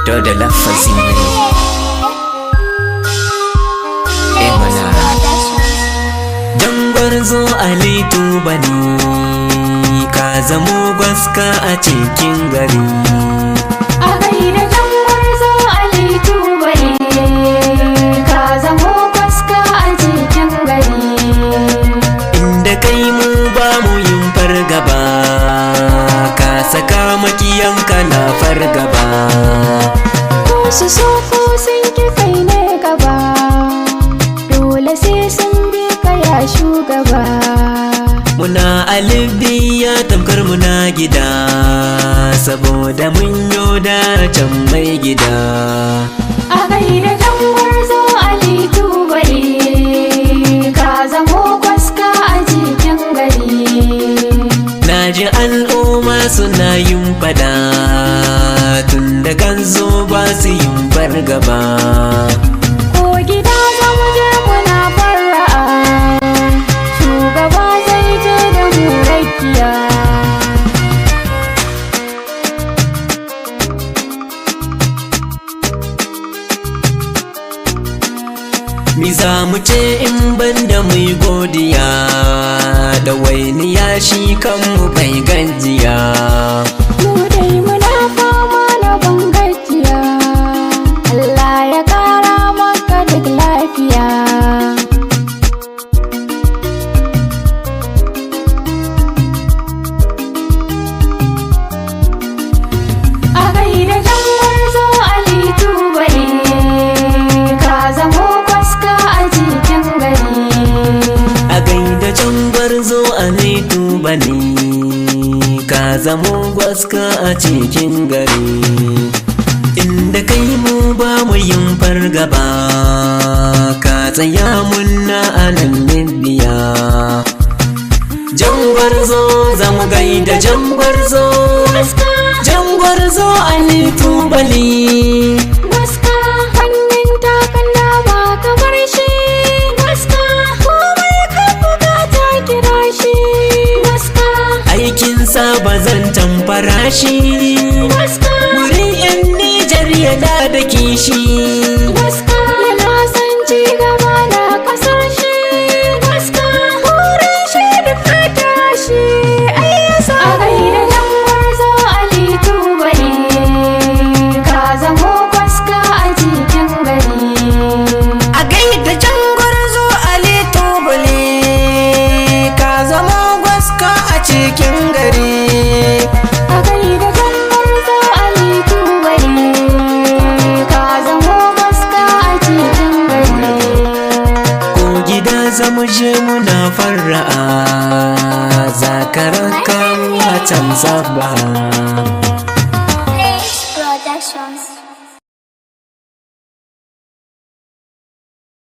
to da lafazi ne mana don gwarzo Ali Tubali ka zamo gwaska a cikin gari. A gaida don gwarzo Ali Tubali ka zamo gwaska a cikin gari. Inda kai mu ba mu yin fargaba, ka saka makiyanka na fargaba. Ko su so ko sun ki kai ne gaba, dole sai sun bi ka ya shugaba. Muna alibiya tamkar muna gida, saboda mun yoda can mai gida. A gaida don gwarzo Ali Tubali ka zamo gwaska a cikin gari. Naji al'umma suna yin fada, tun da kan zo ba su yin fargaba. Ko gida za mu je muna fara'a, shugaba zai je da mu rakiya. Mi za mu ce in banda mai godiya, da wainiya shi kanmu bai gajiya. Mu dai muna fama na ban gajiya, Allah ya kara maka duk lafiya. A gaida don gwarzo Ali Tubali ka zamo gwaska a cikin gari. A gaida can gwarzo Ali Tubali ka zamo gwaska a cikin gari. Inda kai mu ba mu yin fargaba, ka tsaya munna a nan Libya. Jan gwarzo za mu gaida jan gwarzo, jan gwarzo Ali Tubali. Gwaska hannun takalla ba kamar shi, gwaska komai ka bukata kira shi. Gwaska Aikinsa ba zan tamfara shi, gwaska wurin 'yan Nijar yana da kishi. gwaska yana son ci gaba na kasar shi. Gwaska burin shi da fata shi ayyasa. A gaida don gwarzo Ali Tubali ka zamo gwaska a cikin gari. A gaida can gwarzo Ali Tubali ka zama gwaska a cikin gari. A gaida don gwarzo Ali Tubali ka zamo gwaska a cikin gari. Ko gida zamu je muna fara'a, zakarar kan watan zaba. Productions.